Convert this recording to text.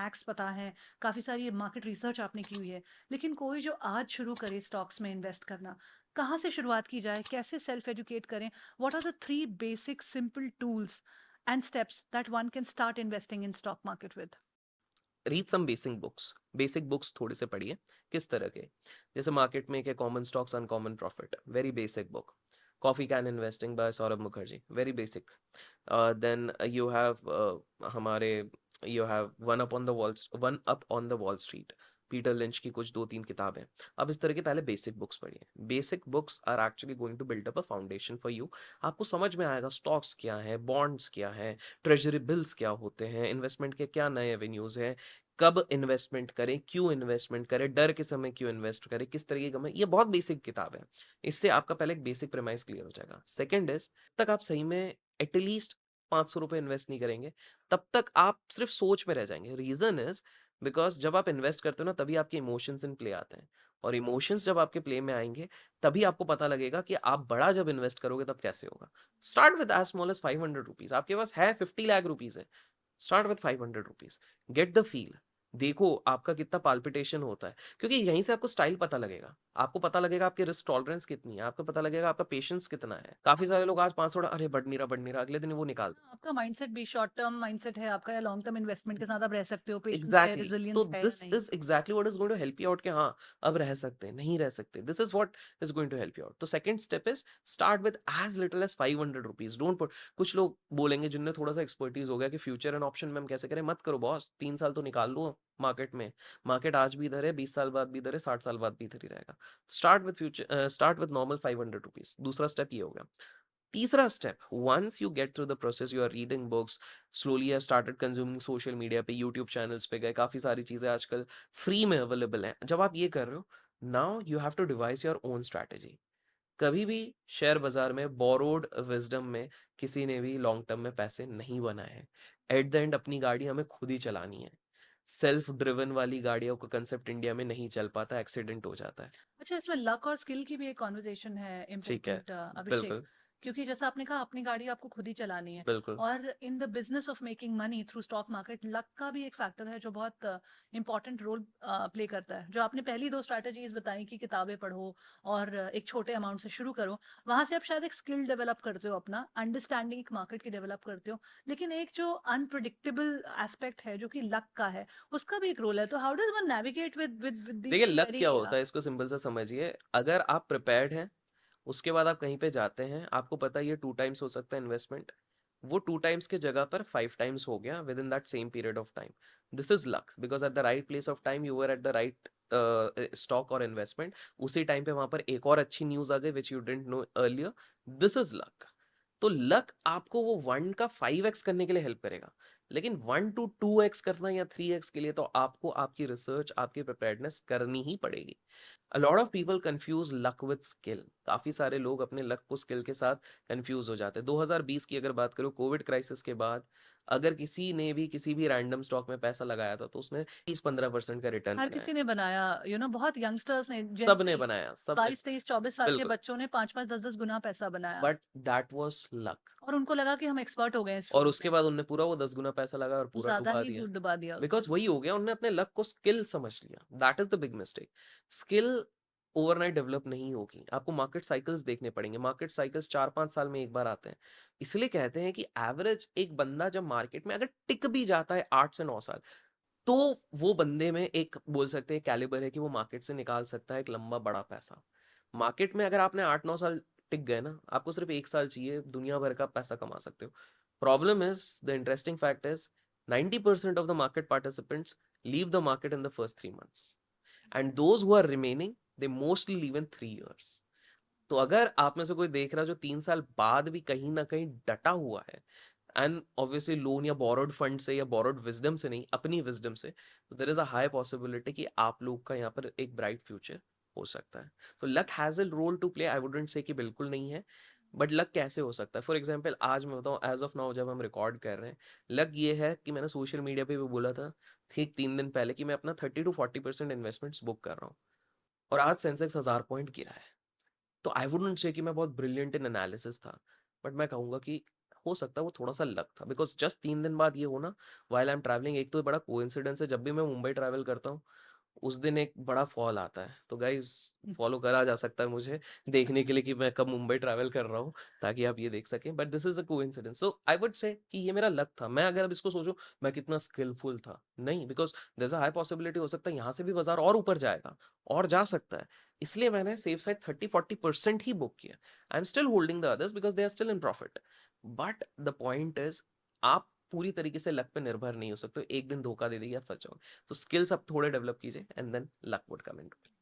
Facts पता हैं, काफ़ी सारी मार्केट रिसर्च आपने की हुई है। लेकिन कोई जो आज शुरू करे स्टॉक्स में इन्वेस्ट करना, कहाँ से शुरुआत की जाए? कैसे सेल्फ एजुकेट करें? What are the 3 basic simple tools and steps that one can start investing in stock market with? Read some basic books थोड़े से पढ़िए। किस तरह के? जैसे मार्केट में एक है common stocks uncommon profit, very basic book. Coffee can investing by Saurabh Mukherjee, very basic. Then you have हमारे you have one up on the Wall Street, Peter Lynch की कुछ 2-3 किताबें। अब इस तरह के पहले बेसिक बुक्स पढ़िए। Basic books are actually going to build up a foundation for you. आपको समझ में आएगा स्टॉक्स क्या है, बॉन्ड्स क्या है, ट्रेजरी बिल्स क्या होते हैं, इन्वेस्टमेंट के क्या नए एवेन्यूज हैं, कब इन्वेस्टमेंट करें, क्यों इन्वेस्टमेंट करें, डर के समय क्यों इन्वेस्ट करें, किस तरीके का। ये बहुत बेसिक किताब है। इससे आपका पहले एक बेसिक प्रेमाइस क्लियर हो जाएगा। सेकंड इज, तक आप सही में एटलीस्ट 500 रुपए इन्वेस्ट नहीं करेंगे, तब तक आप सिर्फ सोच में रह जाएंगे। रीजन इज बिकॉज जब आप इन्वेस्ट करते हो ना, तभी आपके इमोशंस इन प्ले आते हैं। और इमोशंस जब आपके प्ले में आएंगे, तभी आपको पता लगेगा कि आप बड़ा जब इन्वेस्ट करोगे तब कैसे होगा। Start with as small as 500 rupees. आपके पास है 50 लाख रुपीज है, start with 500 rupees. Get the feel. देखो आपका कितना पाल्पिटेशन होता है, क्योंकि यहीं से आपको स्टाइल पता लगेगा। आपको पता लगेगा आपकी रिस्क टॉलरेंस कितनी है, आपको पता लगेगा आपका पेशेंस कितना है। काफी सारे लोग आज 500, अरे बढ़ नहीं रहा, अगले दिन वो निकाल। हाँ, आपका माइंडसेट भी शॉर्ट टर्म माइंडसेट है आपका या लॉन्ग टर्म इन्वेस्टमेंट के साथ आप रह सकते हो, पेशेंस है, एग्जैक्टली तो रेजिलियंस है या दिस नहीं? Is exactly what is going to help you out कि हाँ, अब रह सकते हैं, नहीं रह सकते। This is what is going to help you out. तो second step is start with as little as 500 rupees. Don't put. कुछ लोग बोलेंगे जिनने थोड़ा सा एक्सपर्टीज हो गया कि फ्यूचर एंड ऑप्शन में हम कैसे करें, मत करो बॉस, 3 साल तो निकाल लो मार्केट में। मार्केट आज भी इधर है, 20 साल बाद भी इधर है, 60 साल बाद भी इधर ही रहेगा। Start with normal 500 rupees. दूसरा स्टेप ये होगा। तीसरा step, once you get through the process, you are reading books, slowly have started consuming social media पे, यूट्यूब चैनल्स पे गए, काफी सारी चीजें आजकल फ्री में अवेलेबल हैं। जब आप ये कर रहे हो, now you have to devise your own strategy. कभी भी शेयर बाजार में बोरोड विजडम में किसी ने भी लॉन्ग टर्म में पैसे नहीं बनाए हैं। एट द एंड अपनी गाड़ी हमें खुद ही चलानी है। सेल्फ ड्रिवन वाली गाड़ियों का कंसेप्ट इंडिया में नहीं चल पाता, एक्सीडेंट हो जाता है। अच्छा, इसमें लक और स्किल की भी एक कॉन्वर्सेशन है ठीक है। इम्पोर्टेंट, अभिषेक। बिल्कुल। क्योंकि जैसा आपने कहा अपनी गाड़ी आपको खुद ही चलानी है, बिल्कुल। और in the business of making money through stock market luck का भी एक फैक्टर है जो बहुत इंपॉर्टेंट रोल प्ले करता है। जो आपने पहली दो स्ट्रैटेजीज बताई कि किताबें पढ़ो और एक छोटे अमाउंट से शुरू करो, वहां से आप शायद एक स्किल डेवलप करते हो, अपना अंडरस्टैंडिंग एक मार्केट की डेवलप करते हो। लेकिन एक जो अनप्रडिक्टेबल एस्पेक्ट है जो कि लक का है, उसका भी एक रोल है। तो how does one navigate with देखिए दीज टू लक वेरी? क्या होता है, इसको सिंपल सा समझिए। अगर आप प्रिपेयर्ड हैं, उसके बाद आप कहीं पे जाते हैं, आपको पता है ये 2 टाइम्स हो सकता है इन्वेस्टमेंट, वो 2 टाइम्स के जगह पर 5 टाइम्स हो गया with in that same period of time. This is luck because at the right place of time you were at the right stock और इन्वेस्टमेंट। उसी टाइम पे वहां पर एक और अच्छी न्यूज आ गई which you didn't know earlier. This is luck. तो लक आपको वो 1 का 5x करने के लिए हेल्प करेगा, लेकिन 1 to 2x करना या 3x के लिए तो आपको आपकी रिसर्च, आपकी प्रिपेयर्डनेस करनी ही पड़ेगी। A lot of people confuse luck with skill. काफी सारे लोग अपने लक को स्किल के साथ कंफ्यूज हो जाते हैं। 2020 की अगर बात करूं, कोविड क्राइसिस के बाद, अगर किसी ने भी किसी भी रैंडम स्टॉक में पैसा लगाया था तो उसने 30-15% का रिटर्न हर बनाया। किसी ने बनाया, बहुत यंगस्टर्स ने, सबने जेंजी, बनाया, सबने। 22, 23, 24 साल के बिल्कुल। बच्चों ने 5-5, 10-10 गुना पैसा बनाया। But that was luck. और उनको लगा कि हम एक्सपर्ट हो गए हैं इस और फील्ड उसके में, बाद उनने पूरा वो 10 गुना पैसा लगा और तो पूरा ज्यादा डुबा ही दिया। दूध डुबा दिया उसने। बिकॉज वही हो गया, उन्होंने अपने लक को स्किल समझ लिया। That is the big mistake. Skill overnight develop नहीं होगी, आपको मार्केट साइकिल्स देखने पड़ेंगे। मार्केट साइकिल्स 4-5 साल में एक बार आते हैं। इसलिए कहते हैं कि एवरेज एक बंदा जब मार्केट में अगर टिक भी जाता है 8 से 9 साल, तो वो बंदे में एक बोल सकते हैं कैलिबर है कि वो मार्केट से निकाल सकता है एक लंबा बड़ा पैसा। मार्केट में अगर आपने 8-9 साल टिक गए ना, आपको सिर्फ 1 साल चाहिए, दुनिया भर का पैसा कमा सकते हो। Problem is, the interesting fact is, 90% of the market participants leave the market in the first 3 months, and those who are remaining, they mostly leave in 3 years। तो अगर आप में से कोई देख रहा है जो 3 साल बाद भी कहीं ना कहीं डटा हुआ है, एंड ऑब्वियसली लोन या बोरोड फंड से या बोरोड विजडम से नहीं, अपनी विजडम से, तो there is a high possibility कि आप लोग का यहाँ पर एक ब्राइट फ्यूचर हो सकता है। तो luck has a role to play, I wouldn't say कि बिल्कुल नहीं है। बट लक कैसे हो सकता है? फॉर एग्जाम्पल आज मैं बताऊँ, एज ऑफ नाउ जब हम रिकॉर्ड कर रहे हैं, लक ये है कि मैंने सोशल मीडिया पे भी बोला था ठीक 3 दिन पहले कि मैं अपना 30 to 40% इन्वेस्टमेंट्स बुक कर रहा हूँ, और आज सेंसेक्स 1000 पॉइंट गिरा है। तो आई वुडंट से कि मैं बहुत ब्रिलियंट इन एनालिसिस था, बट मैं कहूंगा कि हो सकता है वो थोड़ा सा लक था, बिकॉज जस्ट 3 दिन बाद ये होना वाइल आई एम ट्रैवलिंग, एक तो बड़ा कोइंसिडेंस है, जब भी मैं मुंबई ट्रैवल करता हूँ उस दिन एक बड़ा फॉल आता है, तो गाइज फॉलो करा जा सकता है मुझे देखने के लिए कि मैं कब मुंबई ट्रैवल कर रहा हूँ, ताकि आप ये देख सकें, but this is a coincidence. So I would say कि ये मेरा लक था। मैं अगर अब इसको सोचूं मैं कितना स्किलफुल था, नहीं, because there is a high possibility, हो सकता है यहाँ से भी बाजार और ऊपर जाएगा और जा सकता है, इसलिए मैंने सेफ साइड 30-40% ही बुक किया। I am still holding the others because they are still in profit, but the point is आप पूरी तरीके से लक पे निर्भर नहीं हो सकते, एक दिन धोखा दे देगी आप फंस जाओगे। तो स्किल्स आप थोड़े डेवलप कीजिए and then luck would come in.